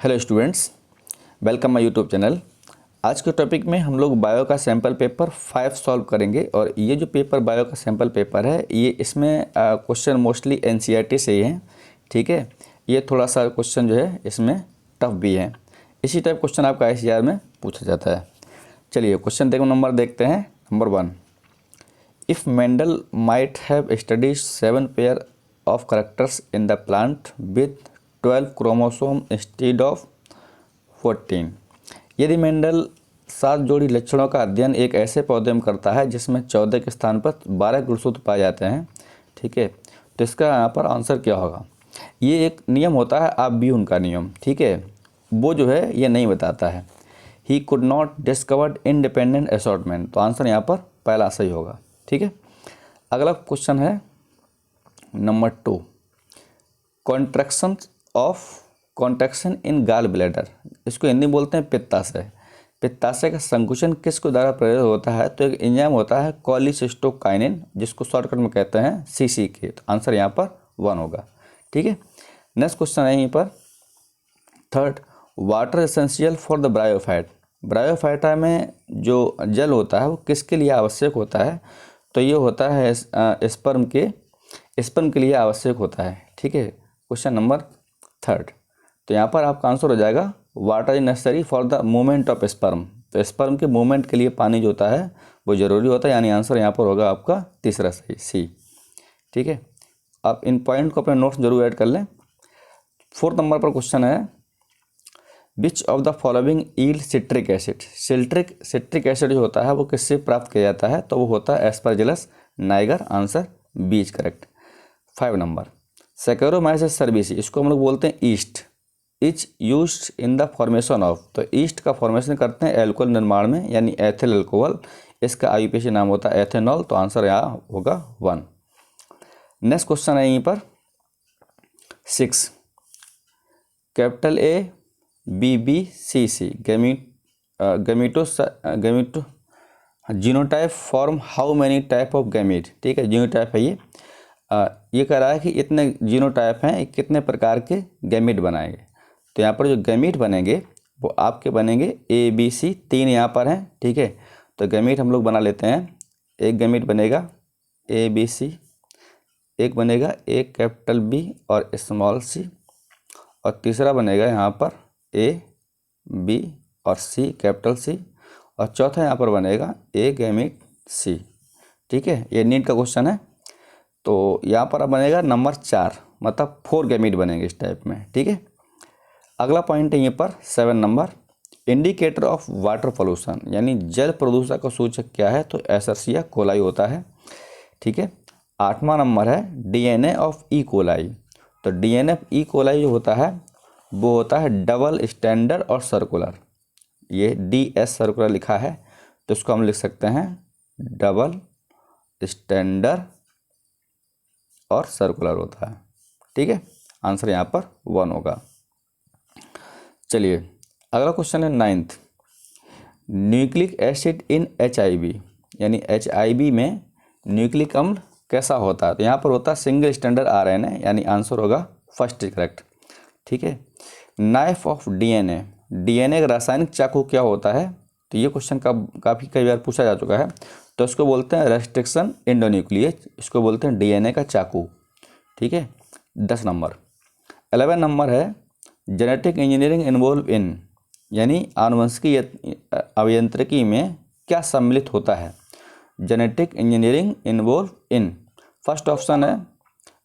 Hello students, welcome my YouTube channel. आज के topic में हम लोग बायो का सैम्पल पेपर 5 सॉल्व करेंगे। और ये जो पेपर बायो का सैम्पल पेपर है ये इसमें क्वेश्चन मोस्टली एनसीईआरटी से ही हैं। ठीक है, ये थोड़ा सा क्वेश्चन जो है इसमें टफ भी है। इसी टाइप क्वेश्चन आपका आईसीआर में पूछा जाता है। चलिए क्वेश्चन नंबर देखते हैं। Number 1, if Mendel might have studies 7 pair of characters in the plant with 12 chromosome instead of 14। यदि मेंडल 7 जोड़ी लक्षणों का अध्ययन एक ऐसे पौधे में करता है जिसमें 14 के स्थान पर 12 गुणसूत्र पाए जाते हैं, ठीक है, तो इसका यहाँ पर आंसर क्या होगा। ये एक नियम होता है आप भी उनका नियम, ठीक है, वो जो है ये नहीं बताता है। He could not discovered independent assortment, तो आंसर यहाँ पर पहला सही होगा। ठीक है, अगला क्वेश्चन है नंबर 2, कॉन्ट्रैक्शन इन गाल ब्लैडर। इसको हिंदी में बोलते हैं पित्ताशय। पित्ताशय का संकुचन किसके द्वारा प्रेरित होता है, तो एक एंजाइम होता है कोलिसिस्टोकाइनिन, जिसको शॉर्टकट में कहते हैं सीसीके। तो आंसर यहाँ पर 1 होगा। ठीक है, नेक्स्ट क्वेश्चन है यहीं पर 3rd, water essential for the bryophyte. Bryophyta में जो जल होता है वो किसके लिए आवश्यक होता है, तो ये होता है स्पर्म के लिए आवश्यक होता है। ठीक है, क्वेश्चन नंबर 3rd, तो यहाँ पर आपका आंसर हो जाएगा water is necessary for the movement of sperm. तो स्पर्म के मूवमेंट के लिए पानी जो होता है वो ज़रूरी होता है, यानी आंसर यहाँ पर होगा आपका तीसरा सही, सी। ठीक है, आप इन पॉइंट को अपने नोट्स जरूर ऐड कर लें। 4th नंबर पर क्वेश्चन है, विच of the following yield citric acid. Citric acid जो होता है वो किससे प्राप्त किया जाता है, तो वो होता है Aspergillus niger. Answer B is correct. 5 number, Saccharomyces cerevisiae, इसको हम लोग बोलते हैं yeast, is used in the formation of. तो ईस्ट का फॉर्मेशन करते हैं एल्कोहल निर्माण में, यानी एथिल अल्कोहल। इसका आईयूपीएसी नाम होता है एथेनॉल। तो आंसर यहाँ होगा 1। नेक्स्ट क्वेश्चन है यहीं पर 6, capital A B B C C gamete genotype form how many type of gamete. ठीक है, जीनोटाइप है ये कह रहा है कि इतने जीनोटाइप हैं, कितने प्रकार के गैमीट बनाएंगे। तो यहाँ पर जो गैमीट बनेंगे वो आपके बनेंगे ए बी सी, 3 यहाँ पर हैं। ठीक है, तो गैमीट हम लोग बना लेते हैं। एक गैमीट बनेगा ए बी सी, एक बनेगा ए कैपिटल बी और स्मॉल सी, और तीसरा बनेगा यहाँ पर ए बी और सी कैपिटल सी, और चौथा यहाँ पर बनेगा ए गैमीट सी। ठीक है, ये नीट का क्वेश्चन है। तो यहाँ पर अब बनेगा नंबर 4, मतलब 4 गैमीट बनेंगे इस टाइप में। ठीक है, अगला पॉइंट है यहाँ पर 7 number, indicator of water pollution, यानी जल प्रदूषण का सूचक क्या है, तो एसर्सिया कोलाई होता है। ठीक है, 8वां नंबर है डीएनए ऑफ ई कोलाई। तो डीएनए ई कोलाई जो होता है वो होता है डबल स्टैंडर्ड और सर्कुलर। ये DS सर्कुलर लिखा है, तो इसको हम लिख सकते हैं डबल स्टैंडर्ड और सर्कुलर होता है। ठीक है, आंसर यहाँ पर 1 होगा। चलिए अगला क्वेश्चन है 9th, nucleic acid in HIV, यानी HIV में न्यूक्लिक अम्ल कैसा होता है, तो यहाँ पर होता है सिंगल स्टैंडर्ड RNA, यानी आंसर होगा फर्स्ट इज करेक्ट। ठीक है, नाइफ ऑफ DNA का रासायनिक चाकू क्या होता है, तो ये क्वेश्चन काफ़ी कई बार पूछा जा चुका है। तो इसको बोलते हैं रेस्ट्रिक्शन एंडोन्यूक्लियस, इसको बोलते हैं DNA का चाकू। ठीक है, 10 नंबर। 11 नंबर है जेनेटिक इंजीनियरिंग इन्वॉल्व इन, यानी आनुवंशिकी अभियांत्रिकी में क्या सम्मिलित होता है। Genetic engineering involve in, first option है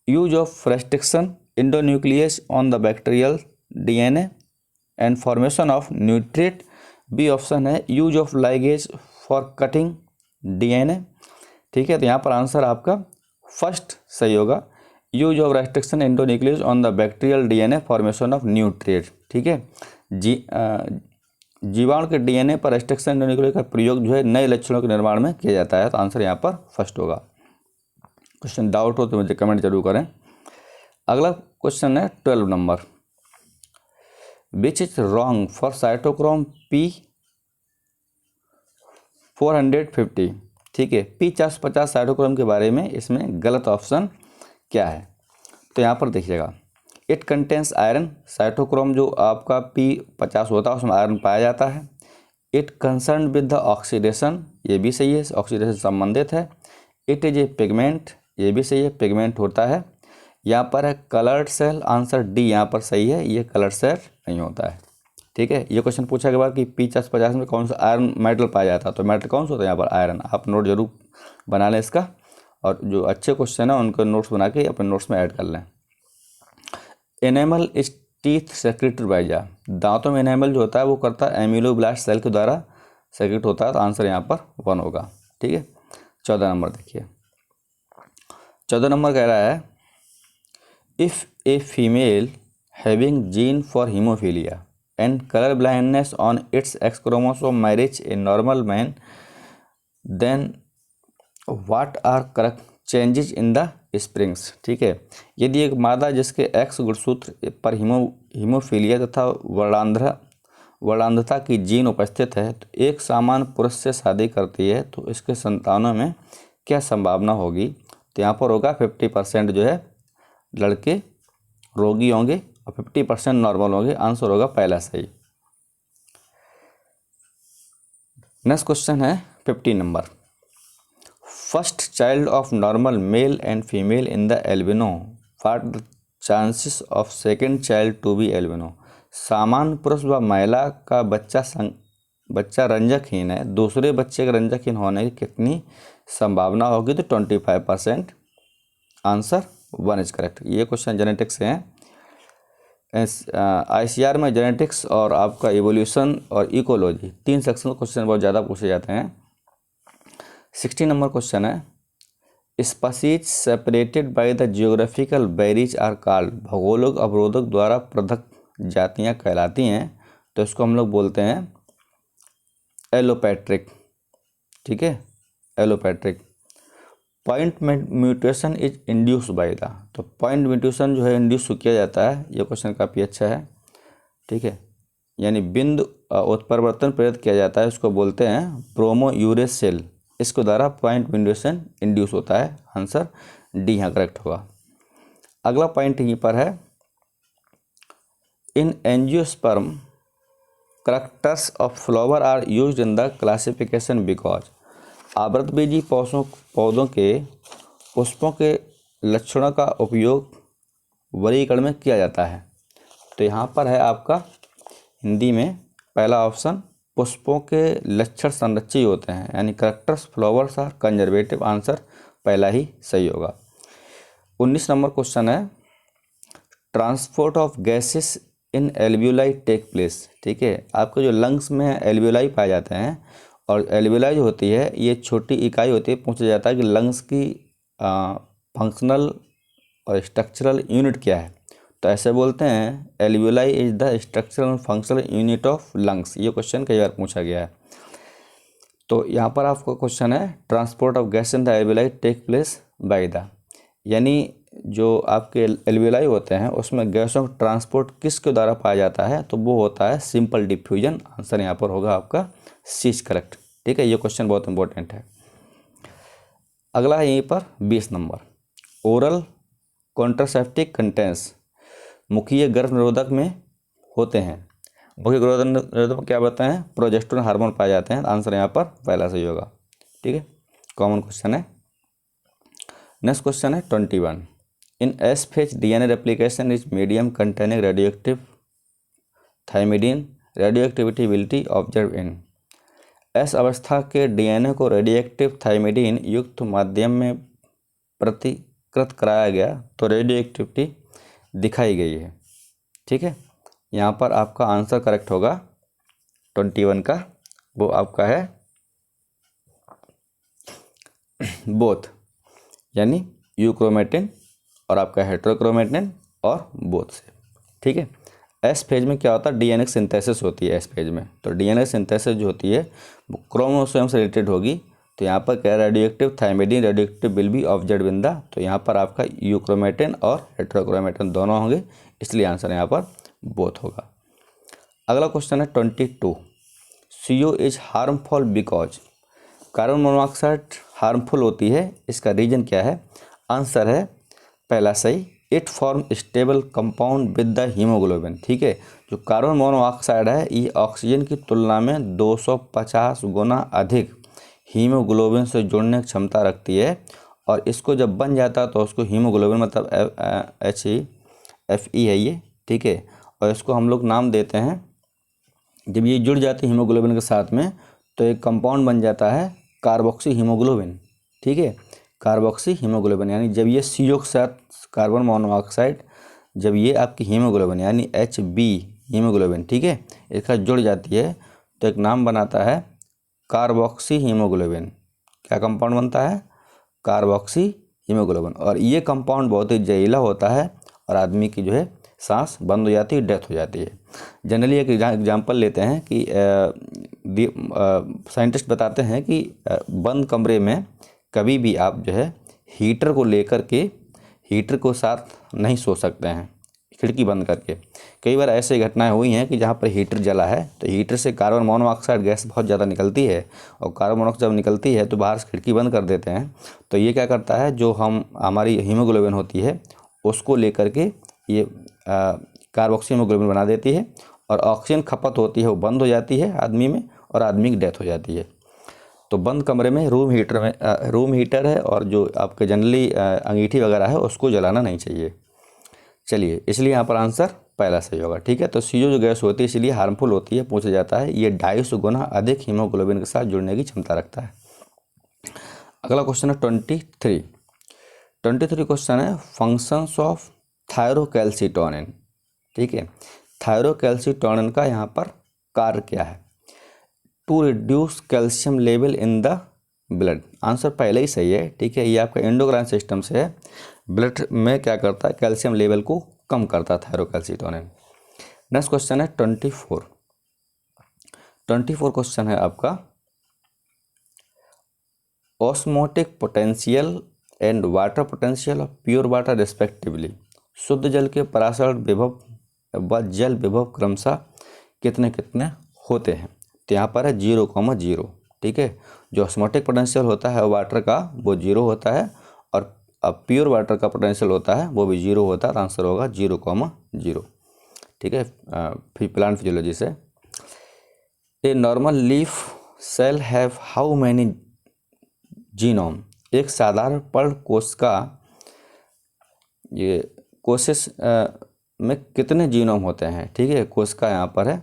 use of restriction endonuclease on the bacterial DNA and formation of nutrient. B option है use of ligase for cutting DNA। ठीक है, तो यहाँ पर आंसर आपका फर्स्ट सही होगा, use of restriction endonuclease on the bacterial DNA formation of nutrient. ठीक है, जीवाणु के DNA पर रेस्ट्रिक्शन एंडोन्यूक्लियस का प्रयोग जो है नए लक्षणों के निर्माण में किया जाता है। तो आंसर यहाँ पर फर्स्ट होगा। क्वेश्चन डाउट हो तो मुझे कमेंट जरूर करें। अगला क्वेश्चन है 12 number, which is wrong for cytochrome P450। ठीक है, P450 साइटोक्रोम के बारे में इसमें गलत ऑप्शन क्या है, तो यहाँ पर देखिएगा इट कंटेंस आयरन, साइटोक्रोम जो आपका P50 होता है उसमें आयरन पाया जाता है। It concern with the oxidation, ये भी सही है, ऑक्सीडेशन से संबंधित है। इट इज ए पिगमेंट, ये भी सही है, पिगमेंट होता है। यहाँ पर है कलर्ड सेल, आंसर डी यहाँ पर सही है, ये कलर्ड सेल नहीं होता है। ठीक है, ये क्वेश्चन पूछा के बाद कि P50 में कौन सा आयरन मेटल पाया जाता है, तो मेटल कौन सा होता है यहाँ पर, आयरन। आप नोट जरूर बना लें इसका, और जो अच्छे क्वेश्चन है उनको नोट्स बना के अपने नोट्स में ऐड कर लें। Enamel is teeth secreted bye जा, दांतों में एनेमल जो होता है वो करता है एमिलोब्लास्ट सेल के द्वारा सेक्रेट होता है, तो आंसर यहाँ पर 1 होगा। ठीक है, 14 नंबर देखिए। 14 नंबर कह रहा है if a female having gene for haemophilia and colour blindness on its X chromosome marriage a normal man, then what are correct changes in the springs. ठीक है, यदि एक मादा जिसके एक्स गुणसूत्र पर हीमोफीलिया तथा वर्णांधता की जीन उपस्थित है तो एक समान पुरुष से शादी करती है तो इसके संतानों में क्या संभावना होगी, तो यहाँ पर होगा 50% जो है लड़के रोगी होंगे और 50% नॉर्मल होंगे, आंसर होगा पहला सही। नेक्स्ट क्वेश्चन है 15 number. First child of normal male and female in the albino, what the chances of second child to be albino. सामान्य पुरुष व महिला का बच्चा रंजकहीन है, दूसरे बच्चे के रंजकहीन होने की कितनी संभावना होगी, तो 25%, आंसर 1 इज करेक्ट। ये क्वेश्चन जेनेटिक्स से हैं। ICR में जेनेटिक्स और आपका इवोल्यूशन और इकोलॉजी 3 सेक्शन क्वेश्चन बहुत ज़्यादा पूछे जाते हैं। 16 नंबर क्वेश्चन है species separated by the geographical barrier are called, भौगोलिक अवरोधक द्वारा पृथक जातियाँ कहलाती हैं, तो इसको हम लोग बोलते हैं एलोपैट्रिक। ठीक है, allopatric. Point mutation is induce by the, तो पॉइंट म्यूटेशन जो है इंड्यूस किया जाता है, ये क्वेश्चन काफ़ी अच्छा है। ठीक है, यानी बिंदु उत्परिवर्तन प्रेरित किया जाता है, उसको बोलते हैं प्रोमोयूरेस सेल, इसके द्वारा पॉइंट म्यूटेशन इंड्यूस होता है, आंसर डी यहाँ करेक्ट होगा। अगला पॉइंट यहीं पर है in angiosperm characters of flower are used in the classification because, आवृतबीजी पौधों के पुष्पों के लक्षणों का उपयोग वर्गीकरण में किया जाता है, तो यहाँ पर है आपका हिंदी में पहला ऑप्शन, पुष्पों के लक्षण संरक्षित होते हैं, यानी characters flowers are conservative, answer पहला ही सही होगा। 19 नंबर क्वेश्चन है transport of gases in alveoli take place. ठीक है, आपके जो लंग्स में एल्वियोलाई पाए जाते हैं, और एल्वियोलाई जो होती है ये छोटी इकाई होती है, पूछा जाता है कि लंग्स की फंक्शनल और स्ट्रक्चरल यूनिट क्या है, तो ऐसे बोलते हैं alveoli is the structural and functional unit of lungs. ये क्वेश्चन कई बार पूछा गया है, तो यहाँ पर आपको क्वेश्चन है transport of gas in the alveoli take place by the, यानी जो आपके एल्वियोलाई होते हैं उसमें गैसों का ट्रांसपोर्ट किसके द्वारा पाया जाता है, तो वो होता है सिंपल डिफ्यूजन, आंसर यहाँ पर होगा आपका सी इज करेक्ट। ठीक है, ये क्वेश्चन बहुत इंपॉर्टेंट है। अगला है यहीं पर 20 नंबर, ओरल कॉन्ट्रासेप्टिव कंटेंस, मुखीय गर्भ निरोधक में होते हैं, मुखीय गर्भ निरोधक में क्या बताते हैं, प्रोजेस्टेरोन हार्मोन पाए जाते हैं, आंसर यहाँ पर पहला सही होगा। ठीक है, कॉमन क्वेश्चन है। नेक्स्ट क्वेश्चन है 21, in S phase DNA replication is medium containing radioactive thymidine, radioactivity observe in, S अवस्था के DNA को रेडियोएक्टिव थाइमिडीन युक्त माध्यम में प्रतिकृत कराया गया तो रेडियोएक्टिविटी दिखाई गई है। ठीक है, यहाँ पर आपका आंसर करेक्ट होगा 21 का, वो आपका है बोथ, यानी यूक्रोमेटिन और आपका हेट्रोक्रोमेटिन और बोथ से। ठीक है, एस फेज में क्या होता है, DNA सिंथेसिस होती है एस फेज में, तो DNA सिंथेसिस जो होती है वो क्रोमोसोम से रिलेटेड होगी, तो यहाँ पर क्या radioactive thymidine radioactive will be observe in the, तो यहाँ पर आपका यूक्रोमेटिन और हेट्रोक्रोमेटिन दोनों होंगे, इसलिए आंसर यहाँ पर बोथ होगा। अगला क्वेश्चन है 22, CO is harmful because, carbon monoxide harmful होती है, इसका रीजन क्या है, आंसर है पहला सही it form stable compound with the haemoglobin. ठीक है, जो कार्बन मोनोऑक्साइड है ये ऑक्सीजन की तुलना में 250 गुना अधिक हीमोग्लोबिन से जुड़ने की क्षमता रखती है, और इसको जब बन जाता है तो उसको हीमोग्लोबिन मतलब Fe है ये। ठीक है, और इसको हम लोग नाम देते हैं, जब ये जुड़ जाती है हीमोग्लोबिन के साथ में तो एक कंपाउंड बन जाता है कार्बोक्सी हीमोग्लोबिन। ठीक है, कार्बोक्सी हीमोग्लोबिन यानी जब ये CO के साथ कार्बन मोनोऑक्साइड, जब ये आपकी हीमोग्लोबिन यानी Hb हीमोग्लोबिन, ठीक है, इसके साथ जुड़ जाती है तो एक नाम बनाता है कार्बोक्सी हीमोग्लोबिन। क्या कंपाउंड बनता है? Carboxy haemoglobin. और ये कंपाउंड बहुत ही जहरीला होता है और आदमी की जो है सांस बंद हो जाती है, डेथ हो जाती है। जनरली एक एग्जांपल लेते हैं कि साइंटिस्ट बताते हैं कि बंद कमरे में कभी भी आप जो है हीटर को लेकर के हीटर को साथ नहीं सो सकते हैं, खिड़की बंद करके। कई बार ऐसी घटनाएं हुई हैं कि जहाँ पर हीटर जला है तो हीटर से कार्बन मोनोऑक्साइड गैस बहुत ज़्यादा निकलती है, और कार्बन मोनोऑक्साइड जब निकलती है तो बाहर से खिड़की बंद कर देते हैं, तो ये क्या करता है, जो हमारी हीमोग्लोबिन होती है उसको लेकर के ये कार्बोक्सी हीमोग्लोबिन बना देती है, और ऑक्सीजन खपत होती है वो बंद हो जाती है आदमी में, और आदमी की डेथ हो जाती है। तो बंद कमरे में रूम हीटर है, और जो आपके जनरली अंगीठी वगैरह है उसको जलाना नहीं चाहिए। चलिए, इसलिए यहाँ पर आंसर पहला सही होगा। ठीक है, तो CO जो गैस होती है इसलिए हार्मफुल होती है, पूछा जाता है ये 250 गुना अधिक हीमोग्लोबिन के साथ जुड़ने की क्षमता रखता है। अगला क्वेश्चन है 23 क्वेश्चन है फंक्शंस ऑफ थायरोकैल्सिटोनिन। ठीक है, थायरोकैल्सिटोनिन का यहाँ पर कार्य क्या है? To reduce calcium level in the blood. Answer पहले ही सही है। ठीक है, ये आपका एंडोक्राइन सिस्टम से है, ब्लड में क्या करता है, कैल्शियम लेवल को कम करता है थायरोकैल्सिटोनिन। नेक्स्ट क्वेश्चन है 24 क्वेश्चन है आपका osmotic potential and water potential of pure water respectively. शुद्ध जल के पराशरण विभव व जल विभव क्रमशः कितने कितने होते हैं? तो यहाँ पर है 0,0। ठीक है, जो ऑस्मोटिक पोटेंशियल होता है वाटर का वो 0 होता है, और अब प्योर वाटर का पोटेंशियल होता है वो भी 0 होता है, तो आंसर होगा 0,0। ठीक है, फिर प्लांट फिजियोलॉजी से a normal leaf cell have how many genome. एक साधारण पर्णकोश का ये कोशिश में कितने जीनोम होते हैं? ठीक है, कोश का यहाँ पर है,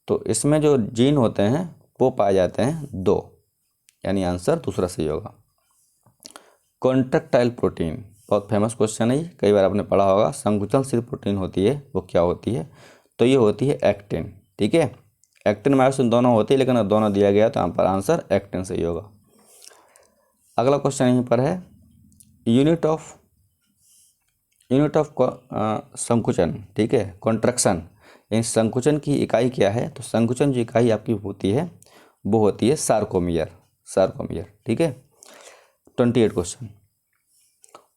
तो इसमें जो जीन होते हैं वो पाए जाते हैं 2, यानी आंसर दूसरा सही होगा। कॉन्ट्रैक्टाइल प्रोटीन बहुत फेमस क्वेश्चन है, कई बार आपने पढ़ा होगा। संकुचनशील प्रोटीन होती है वो क्या होती है? तो ये होती है एक्टिन। ठीक है, एक्टिन मायोसिन दोनों होती है, लेकिन दोनों दिया गया तो यहाँ पर आंसर एक्टिन सही होगा। अगला क्वेश्चन यहीं पर है यूनिट ऑफ संकुचन। ठीक है, कॉन्ट्रैक्शन, यानी संकुचन की इकाई क्या है? तो संकुचन जो इकाई आपकी होती है वो होती है सार्कोमियर। ठीक है, 28 question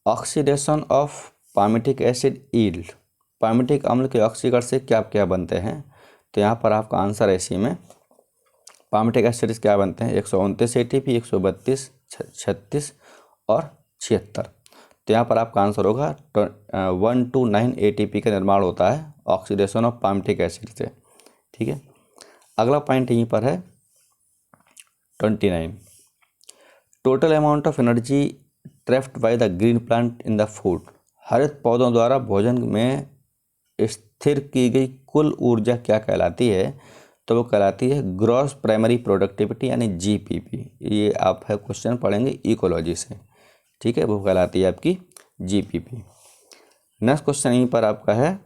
oxidation of palmitic acid yield. Palmitic अम्ल के ऑक्सीकरण से क्या क्या बनते हैं? तो यहाँ पर आपका आंसर है इसी में पामिटिक एसिड क्या बनते हैं? 129 ATP, 132, 36 और 76। तो यहाँ पर आपका आंसर होगा 129 ATP का निर्माण होता है ऑक्सीडेशन ऑफ पामिटिक एसिड से। ठीक है, अगला पॉइंट यहीं पर है 29 total amount of energy trapped by the green plant in the food. हरित पौधों द्वारा भोजन में स्थिर की गई कुल ऊर्जा क्या कहलाती है? तो वो कहलाती है ग्रॉस प्राइमरी प्रोडक्टिविटी यानी GPP। ये आप है क्वेश्चन पढ़ेंगे इकोलॉजी से। ठीक है, वो कहलाती है आपकी GPP। नेक्स्ट क्वेश्चन यहीं पर आपका है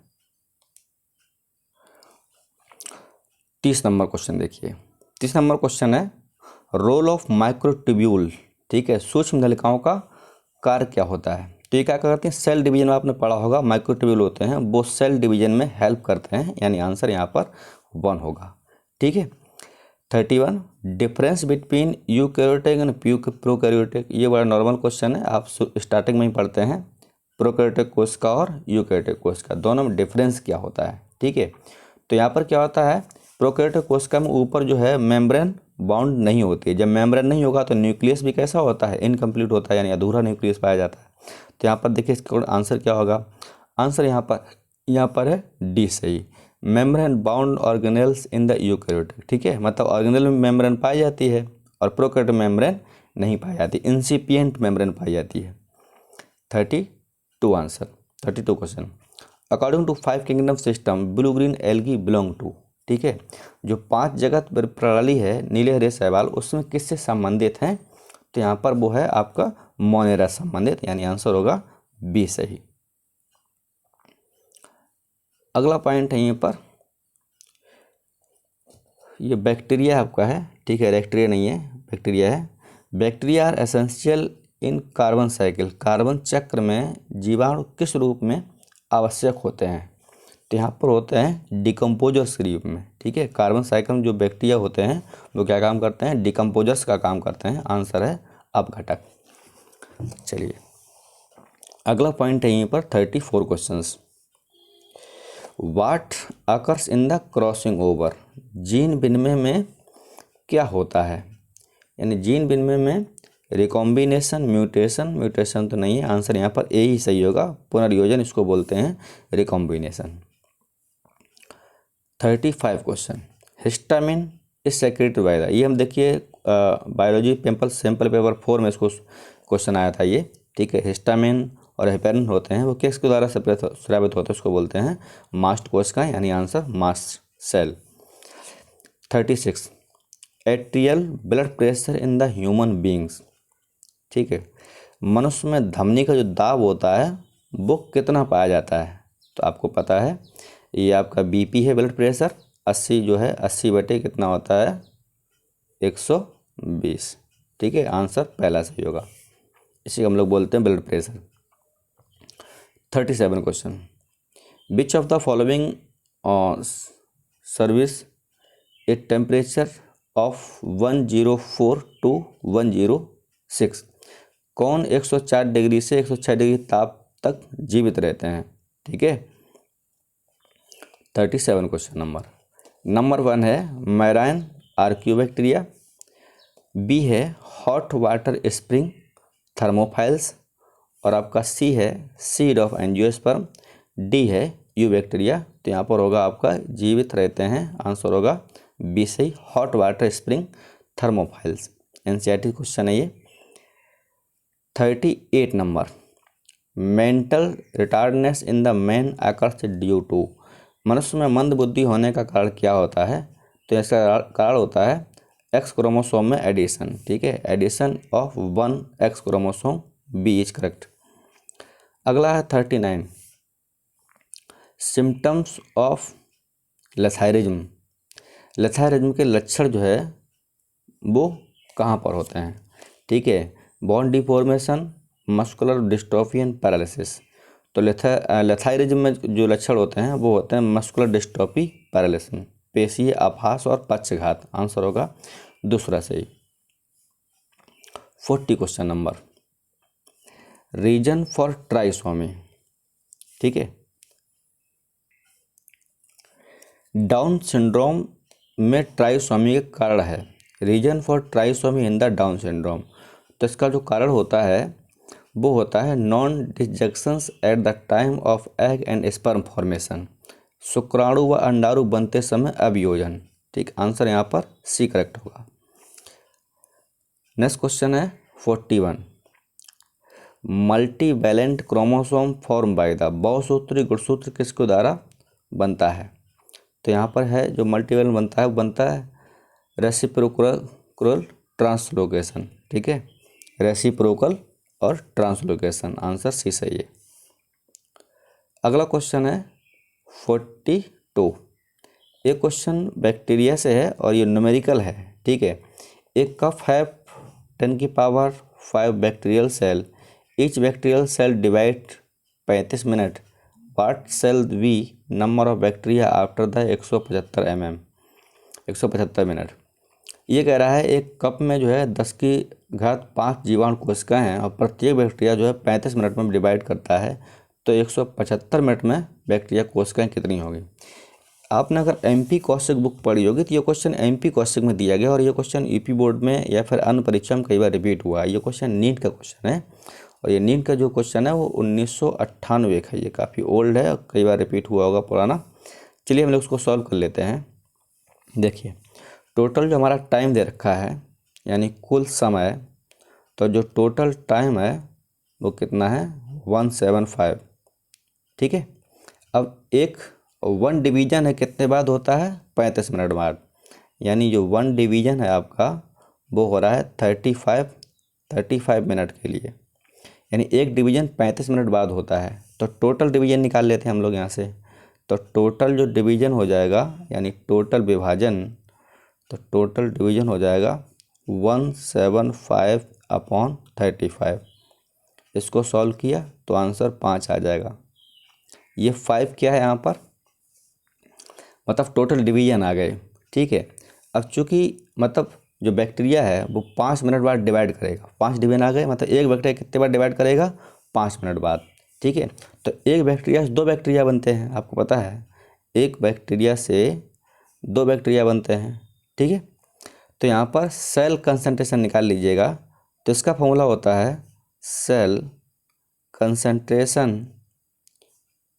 30 नंबर क्वेश्चन। देखिए 30 नंबर क्वेश्चन है रोल ऑफ माइक्रोट्यूब्यूल। ठीक है, सूक्ष्म नलिकाओं का कार्य क्या होता है? तो ये क्या करते हैं? सेल डिवीजन में आपने पढ़ा होगा, माइक्रोट्यूब्यूल होते हैं वो सेल डिवीजन में हेल्प करते हैं, यानी आंसर यहाँ पर 1 होगा। ठीक है, 31 difference between eukaryotic and prokaryotic. ये बड़ा नॉर्मल क्वेश्चन है, आप स्टार्टिंग में ही पढ़ते हैं। प्रोकैरियोटिक कोश का और यूकैरियोटिक कोश का दोनों में डिफरेंस क्या होता है? ठीक है, तो यहाँ पर क्या होता है, प्रोकैरियोटिक कोशिका में ऊपर जो है मेम्ब्रेन बाउंड नहीं होती है। जब मेम्ब्रेन नहीं होगा तो न्यूक्लियस भी कैसा होता है? इनकम्प्लीट होता है, यानी अधूरा न्यूक्लियस पाया जाता है। तो यहाँ पर देखिए इसका आंसर क्या होगा, आंसर यहाँ पर है डी सही, membrane bound organelles in the eukaryotic. ठीक है, मतलब ऑर्गेनेल में मेम्ब्रेन पाई जाती है और प्रोकैरियोटिक मेम्ब्रेन नहीं पाई जाती, इंसिपिएंट मेम्ब्रेन पाई जाती है। 32 answer, 32 question. According to 5 kingdom system blue green algae belong to. ठीक है, जो 5 जगत प्रणाली है नीले हरे शैवाल, उसमें किससे संबंधित हैं, तो यहाँ पर वो है आपका मोनेरा संबंधित, यानी आंसर होगा बी सही। अगला पॉइंट है यहाँ पर, ये बैक्टीरिया आपका है। ठीक है, बैक्टीरिया नहीं है, बैक्टीरिया है। Bacteria are essential in carbon cycle, carbon चक्र में जीवाणु किस रूप में आवश्यक होते हैं, तो यहाँ पर होते हैं डिकम्पोजर्स के रूप में। ठीक है, कार्बन साइकिल में जो बैक्टीरिया होते हैं वो क्या काम करते हैं, डिकम्पोजर्स का काम करते हैं। आंसर है अपघटक। चलिए अगला पॉइंट है यहाँ पर 34 questions. What occurs in the crossing over, gene विनिमय में क्या होता है, यानी जीन विनिमय में रिकॉम्बिनेशन, म्यूटेशन तो नहीं है, आंसर यहाँ पर ए ही सही होगा, पुनर्योजन इसको बोलते हैं recombination. 35 question, histamine is secreted by the, ये हम देखिए बायोलॉजी सैंपल पेपर 4 में इसको क्वेश्चन आया था ये। ठीक है, हिस्टामिन और हेपेरिन होते हैं, वो किसके द्वारा स्रावित होते हैं, उसको बोलते हैं मास्ट कोशिका, यानी answer mast cell. 36 atrial blood pressure in the human beings. ठीक है, मनुष्य में धमनी का जो दाब होता है वो कितना पाया जाता है, तो आपको पता है ये आपका बीपी है, ब्लड प्रेशर 80 जो है 80 बटे कितना होता है 120। ठीक है, आंसर पहला सही होगा, इसी को हम लोग बोलते हैं blood pressure. 37 question, which of the following service a temperature of 104 to 106, कौन 104 डिग्री से 106 डिग्री ताप तक जीवित रहते हैं। ठीक है, 37 क्वेश्चन नंबर 1 है मैराइन आर्क्योबैक्टीरिया, बी है हॉट वाटर स्प्रिंग थर्मोफाइल्स, और आपका सी है सीड ऑफ एंजियोस्पर्म, डी है यूबैक्टीरिया। तो यहाँ पर होगा आपका जीवित रहते हैं, आंसर होगा बी सही, hot water spring thermophiles. NCERT question है ये। 38 number, mental retardness in the man occurs due to, मनुष्य में मंद बुद्धि होने का कारण क्या होता है, तो इसका कारण होता है एक्स क्रोमोसोम में एडिशन। ठीक है, addition of 1 X chromosome, B is correct. अगला है 39, सिम्टम्स ऑफ लेथायरिज्म, लेथायरिज्म के लक्षण जो है वो कहाँ पर होते हैं। ठीक है, bone deformation, muscular dystrophy and paralysis. तो लेथायरिज्म में जो लक्षण होते हैं वो होते हैं मस्कुलर डिस्ट्रोफी, पैरालिसिस, पेशीय आभास और पक्षघात। आंसर होगा दूसरा सही। 40 question number, reason for trisomy. ठीक है, डाउन सिंड्रोम में ट्राइसोमी का कारण है, reason for trisomy in the Down syndrome, तो इसका जो कारण होता है वो होता है non disjunctions at the time of egg and sperm formation, शुक्राणु व अंडाणु बनते समय अभियोजन। ठीक, आंसर यहाँ पर सी करेक्ट होगा। नेक्स्ट क्वेश्चन है 41, मल्टीवैलेंट क्रोमोसोम फॉर्म बाय द, बहुसूत्री गुणसूत्र किसके द्वारा बनता है, तो यहाँ पर है जो मल्टीवैलेंट बनता है वो बनता है रेसिप्रोकल ट्रांसलोकेशन। ठीक है, रेसिप्रोकल और ट्रांसलोकेशन, आंसर सी सही है। अगला क्वेश्चन है 42, ये क्वेश्चन बैक्टीरिया से है और ये न्यूमेरिकल है। ठीक है, एक कप है 10⁵ bacterial cell, each bacterial cell divide 35 minute, what shall be number of bacteria after the 175 minute. ये कह रहा है एक कप में जो है 10⁵ जीवाणु कोशिकाएँ हैं और प्रत्येक बैक्टीरिया जो है 35 मिनट में डिवाइड करता है, तो 175 मिनट में बैक्टीरिया कोशिकाएँ कितनी होगी। आपने अगर एमपी कौशिक बुक पढ़ी होगी तो ये क्वेश्चन एमपी कौशिक में दिया गया और ये क्वेश्चन यूपी बोर्ड में या फिर अन्य परीक्षा में कई बार रिपीट हुआ है। ये क्वेश्चन नीट का क्वेश्चन है और ये नीट का जो क्वेश्चन है वो 1998 का, ये काफ़ी ओल्ड है और कई बार रिपीट हुआ होगा पुराना। चलिए हम लोग उसको सॉल्व कर लेते हैं। देखिए टोटल जो हमारा टाइम दे रखा है यानी कुल समय, तो जो टोटल टाइम है वो कितना है 175। ठीक है, अब एक 1 डिवीज़न है कितने बाद होता है 35 मिनट बाद, यानी जो 1 डिवीज़न है आपका वो हो रहा है 35 मिनट के लिए, यानी एक डिवीज़न 35 मिनट बाद होता है। तो टोटल डिवीज़न निकाल लेते हैं हम लोग यहाँ से। तो टोटल जो डिवीज़न हो जाएगा यानी टोटल विभाजन, तो टोटल डिवीज़न हो जाएगा 175/35। इसको सॉल्व किया तो आंसर 5 आ जाएगा। ये 5 क्या है यहाँ पर, मतलब टोटल डिवीज़न आ गए। ठीक है, अब चूँकि मतलब जो बैक्टीरिया है वो 5 मिनट बाद डिवाइड करेगा, 5 डिवीज़न आ गए, मतलब एक बैक्टीरिया कितने बार डिवाइड करेगा 5 मिनट बाद। ठीक है, तो एक बैक्टीरिया से 2 बैक्टीरिया बनते हैं, आपको पता है एक बैक्टीरिया से 2 बैक्टीरिया बनते हैं। ठीक है, तो यहाँ पर सेल कंसंट्रेशन निकाल लीजिएगा। तो इसका फॉर्मूला होता है सेल कंसंट्रेशन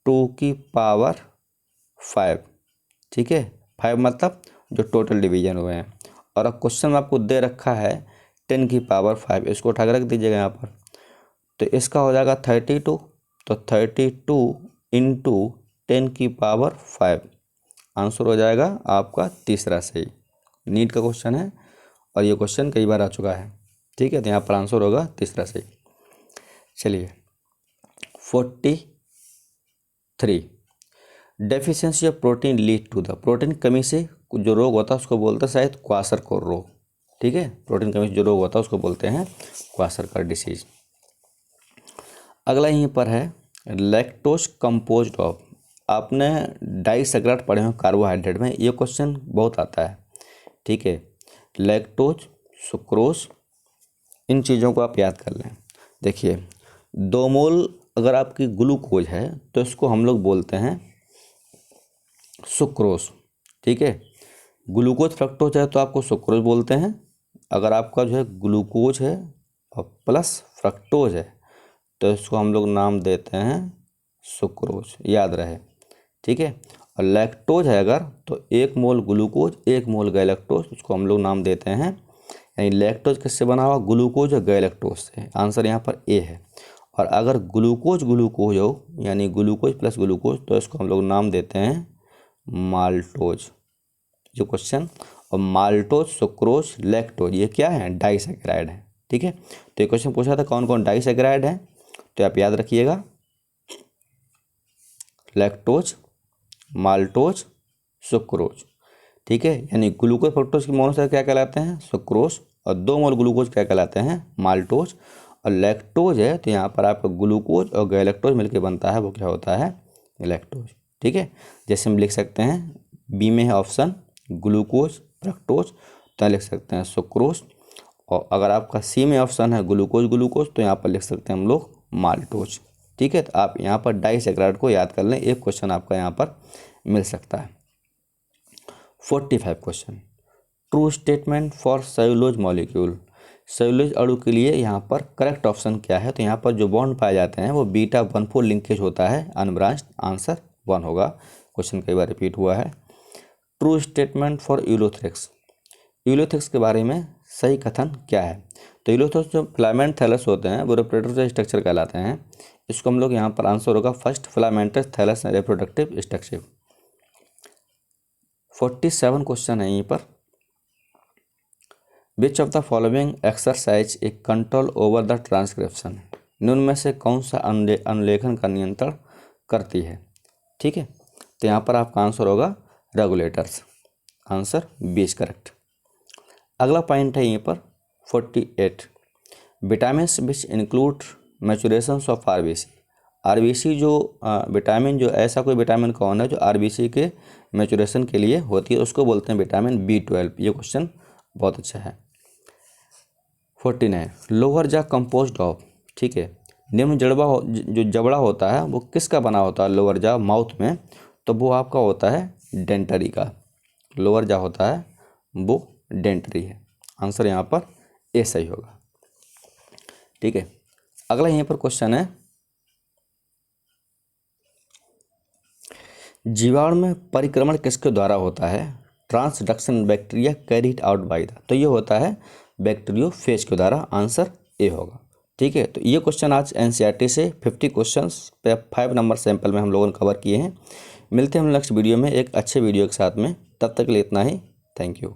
2⁵। ठीक है, 5 मतलब जो टोटल डिवीज़न हुए हैं। और अब क्वेश्चन में आपको दे रखा है 10⁵, इसको उठा कर रख दीजिएगा यहाँ पर। तो इसका हो जाएगा 32, तो 32 इंटू 10⁵। आंसर हो जाएगा आपका तीसरा सही। नीट का क्वेश्चन है और ये क्वेश्चन कई बार आ चुका है। ठीक है, तो यहाँ पर आंसर होगा तीसरा सही। चलिए 43, deficiency of protein lead to the, protein कमी से जो रोग होता है उसको बोलते हैं शायद क्वाशरकर रोग। ठीक है, प्रोटीन कमी से जो रोग होता है उसको बोलते हैं क्वाशरकर डिसीज। अगला यहीं पर है लैक्टोज कंपोज्ड ऑफ, आपने डाइसैकराइड पढ़े हो कार्बोहाइड्रेट में, ये क्वेश्चन बहुत आता है। ठीक है, लैक्टोज, सुक्रोज, इन चीज़ों को आप याद कर लें। देखिए 2 मोल अगर आपकी ग्लूकोज है तो इसको हम लोग बोलते हैं सुक्रोज। ठीक है, ग्लूकोज फ्रक्टोज है तो आपको सुक्रोज बोलते हैं। अगर आपका जो है ग्लूकोज है और प्लस फ्रक्टोज है तो इसको हम लोग नाम देते हैं सुक्रोज, याद रहे। ठीक है, और लैक्टोज है अगर तो 1 मोल ग्लूकोज 1 मोल गैलेक्टोज, उसको हम लोग नाम देते हैं, यानी लैक्टोज किससे बना हुआ ग्लूकोज और गैलेक्टोज से। आंसर यहाँ पर ए है। और अगर ग्लूकोज ग्लूकोज हो यानी ग्लूकोज प्लस ग्लूकोज तो इसको हम लोग नाम देते हैं माल्टोज। जो क्वेश्चन, और माल्टोज, सुक्रोज, लैक्टोज ये क्या है डाइसैकराइड है। ठीक है, तो ये क्वेश्चन पूछा था कौन कौन डाइसैकराइड है, तो आप याद रखिएगा लैक्टोज, माल्टोज, सुक्रोज। ठीक है, यानी ग्लूकोज फ्रक्टोज की मोनोसैकेराइड क्या कहलाते हैं सुक्रोज, और 2 मोल ग्लूकोज क्या कहलाते हैं माल्टोज, और लैक्टोज है तो यहाँ पर आपका ग्लूकोज और गैलेक्टोज मिलकर बनता है वो क्या होता है लैक्टोज। ठीक है, जैसे हम लिख सकते हैं बी में है ऑप्शन ग्लूकोज फ्रक्टोज तो लिख सकते हैं सुक्रोज, और अगर आपका सी में ऑप्शन है ग्लूकोज ग्लूकोज तो यहाँ पर लिख सकते हैं हम लोग माल्टोज। ठीक है, तो आप यहाँ पर डाइसैकराइड को याद कर लें, एक क्वेश्चन आपका यहाँ पर मिल सकता है। 45 question, true statement for cellulose molecule, cellulose अणु के लिए यहाँ पर करेक्ट ऑप्शन क्या है, तो यहाँ पर जो बॉन्ड पाए जाते हैं वो β14 लिंकेज होता है अनब्रांच्ड, आंसर 1 होगा। क्वेश्चन कई बार रिपीट हुआ है। True statement for Ulothrix, Ulothrix के बारे में सही कथन क्या है, तो यूलोथ्रिक्स जो फिलामेंट थैलस होते हैं वो रिप्रोडक्टिव स्ट्रक्चर कहलाते हैं। इसको हम लोग यहाँ पर आंसर होगा first filamentous thallus reproductive structure. 47 question है यहीं पर, which of the following exercise a control over the transcription, निम्न में से कौन सा अनुलेखन का नियंत्रण करती है। ठीक है, तो यहाँ पर आपका आंसर होगा regulators, answer B is correct. अगला पॉइंट है यहीं पर 48, vitamin which include maturation of RBC, RBC जो विटामिन जो ऐसा कोई विटामिन कौन है जो आरबीसी के मैचुरेशन के लिए होती है उसको बोलते हैं विटामिन B12। ये क्वेश्चन बहुत अच्छा है। 49, लोअर जा कंपोज्ड ऑफ, ठीक है, निम्न जो जबड़ा होता है वो किसका बना होता है लोअर जा माउथ में, तो वो आपका होता है डेंटरी का, लोअर जा होता है वो डेंटरी है, आंसर यहाँ पर ए सही होगा। ठीक है, अगला यहीं पर क्वेश्चन है, जीवाणु में परिक्रमण किसके द्वारा होता है? Transduction bacteria carried out by the, तो ये होता है बैक्टीरियोफेज के द्वारा। आंसर ए होगा। ठीक है, तो ये क्वेश्चन आज एनसीईआरटी से 50 क्वेश्चंस पे 5 नंबर सैंपल में हम लोगों ने कवर किए हैं। मिलते हैं हम नेक्स्ट वीडियो में एक अच्छे वीडियो के साथ में, तब तक के लिए इतना ही। Thank you.